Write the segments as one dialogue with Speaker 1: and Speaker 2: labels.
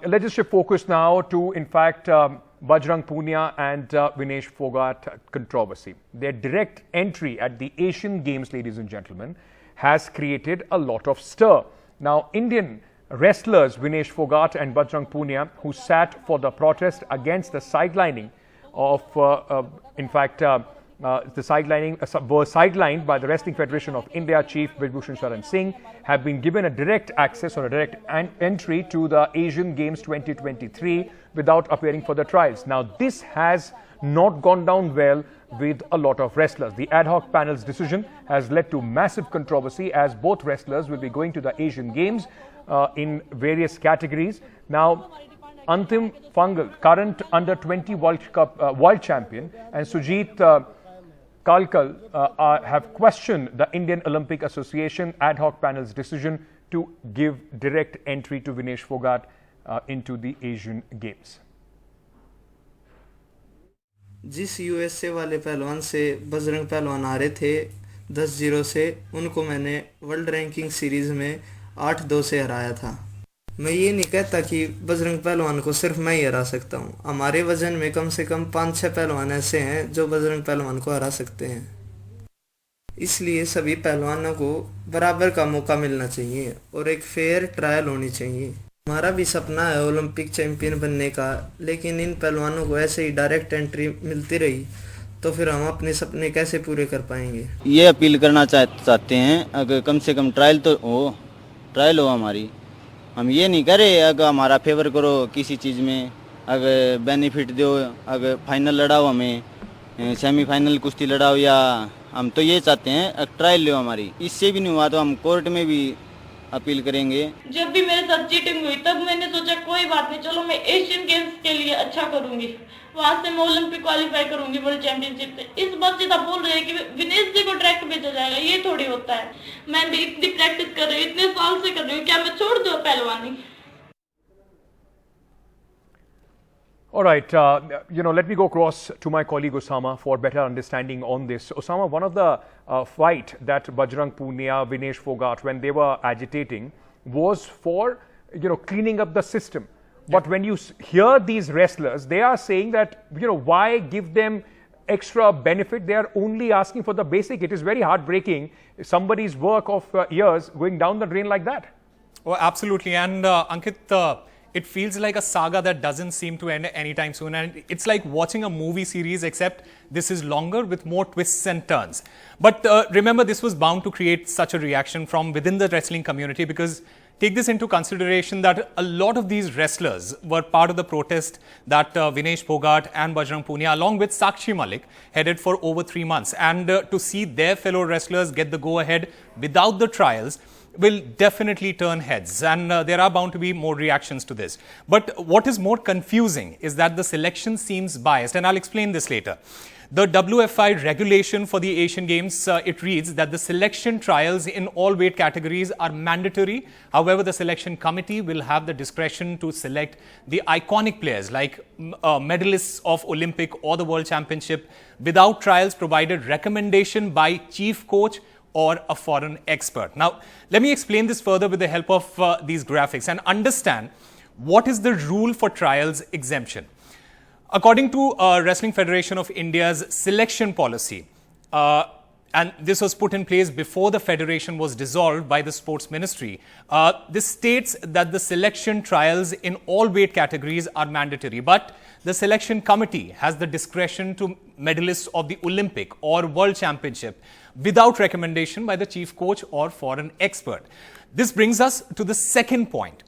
Speaker 1: let's just shift focus now to, in fact, Bajrang Punia and Vinesh Phogat controversy. Their direct entry at the Asian Games, ladies and gentlemen, has created a lot of stir. Now, Indian wrestlers Vinesh Phogat and Bajrang Punia, who sat for the protest against the sidelining of, were sidelined by the Wrestling Federation of India Chief Brij Bhushan Sharan Singh, have been given a direct access or a direct entry to the Asian Games 2023 without appearing for the trials. Now, this has not gone down well with a lot of wrestlers. The ad hoc panel's decision has led to massive controversy, as both wrestlers will be going to the Asian Games in various categories. Now, Antim Fungal, current under-20 world champion, and Sujit Kalkal have questioned the Indian Olympic Association ad hoc panel's decision to give direct entry to Vinesh Phogat into the Asian Games.
Speaker 2: जिस USA वाले पहलवान से बजरंग पहलवान आ रहे थे 10-0 से, उनको मैंने वर्ल्ड रैंकिंग सीरीज़ में 8-2 से हराया था। मैं ये नहीं कहता कि बजरंग पहलवान को सिर्फ मैं ही हरा सकता हूँ। हमारे वजन में कम से कम 5-6 पहलवान ऐसे हैं जो बजरंग पहलवान को हरा सकते हैं। इसलिए सभी पहलवानों को बराबर का मौका मिलना चाहिए और एक फेयर ट्रायल होनी चाहिए। हमारा भी सपना है ओलंपिक चैंपियन बनने का, लेकिन इन पहलवानों को ऐसे ही डायरेक्ट एंट्री मिलती रही तो फिर हम अपने सपने कैसे पूरे कर पाएंगे।
Speaker 3: ये अपील करना चाहते हैं, अगर कम से कम ट्रायल हो हमारी। हम ये नहीं करे अगर हमारा फेवर करो किसी चीज़ में, अगर बेनिफिट दो, अगर फाइनल लड़ाओ, हमें सेमीफाइनल कुश्ती लड़ाओ, या हम तो ये चाहते हैं ट्रायल लो हमारी। इससे भी नहीं हुआ तो हम कोर्ट में भी अपील करेंगे।
Speaker 4: जब भी मेरे साथ चीटिंग हुई तब मैंने सोचा कोई बात नहीं, चलो मैं एशियन गेम्स के लिए अच्छा करूंगी, वहां से मैं ओलंपिक क्वालिफाई करूंगी वर्ल्ड चैंपियनशिप से। इस बात से बोल रहे हैं कि विनेश जी को डायरेक्ट भेजा जाएगा, ये थोड़ी होता है। मैं भी इतनी प्रैक्टिस कर रही हूँ, इतने साल से कर रही हूँ, क्या मैं छोड़ दूँ पहलवानी?
Speaker 1: All right, let me go across to my colleague Osama for better understanding on this. Osama, one of the fight that Bajrang Punia, Vinesh Phogat, when they were agitating, was for, cleaning up the system. But when you hear these wrestlers, they are saying that, why give them extra benefit? They are only asking for the basic. It is very heartbreaking, somebody's work of years going down the drain like that.
Speaker 5: Oh, absolutely. And Ankit, it feels like a saga that doesn't seem to end anytime soon. And it's like watching a movie series, except this is longer with more twists and turns. But remember, this was bound to create such a reaction from within the wrestling community, because take this into consideration that a lot of these wrestlers were part of the protest that Vinesh Phogat and Bajrang Punia, along with Sakshi Malik, headed for over 3 months. And to see their fellow wrestlers get the go-ahead without the trials will definitely turn heads, and there are bound to be more reactions to this. But what is more confusing is that the selection seems biased, and I'll explain this later. The WFI regulation for the Asian Games, it reads that the selection trials in all weight categories are mandatory. However, the selection committee will have the discretion to select the iconic players like medalists of Olympic or the World Championship without trials, provided recommendation by chief coach or a foreign expert. Now, let me explain this further with the help of these graphics and understand what is the rule for trials exemption. According to Wrestling Federation of India's selection policy, and this was put in place before the federation was dissolved by the sports ministry, this states that the selection trials in all weight categories are mandatory, but the selection committee has the discretion to medalists of the Olympic or World Championship without recommendation by the chief coach or foreign expert. This brings us to the second point.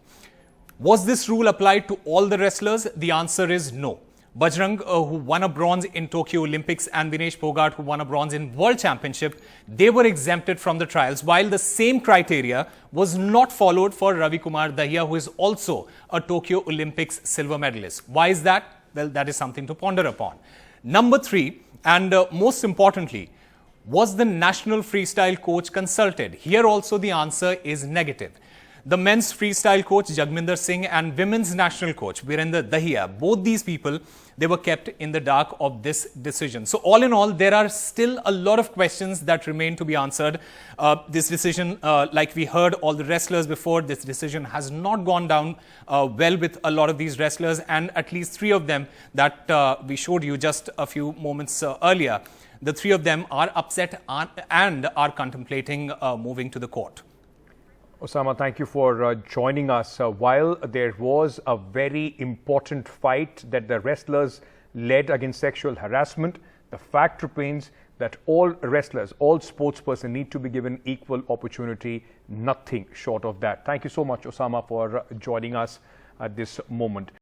Speaker 5: Was this rule applied to all the wrestlers? The answer is no. Bajrang, who won a bronze in Tokyo Olympics, and Vinesh Phogat, who won a bronze in World Championship, they were exempted from the trials, while the same criteria was not followed for Ravi Kumar Dahiya, who is also a Tokyo Olympics silver medalist. Why is that? Well, that is something to ponder upon. Number 3, and most importantly, was the national freestyle coach consulted? Here also the answer is negative. the men's freestyle coach Jagminder Singh and women's national coach Virender Dahiya, both these people, they were kept in the dark of this decision. So all in all, there are still a lot of questions that remain to be answered. This decision, like we heard all the wrestlers before, this decision has not gone down well with a lot of these wrestlers, and at least 3 of them that we showed you just a few moments earlier. The 3 of them are upset and are contemplating moving to the court.
Speaker 1: Osama, thank you for joining us. While there was a very important fight that the wrestlers led against sexual harassment, the fact remains that all wrestlers, all sportspersons need to be given equal opportunity, nothing short of that. Thank you so much, Osama, for joining us at this moment.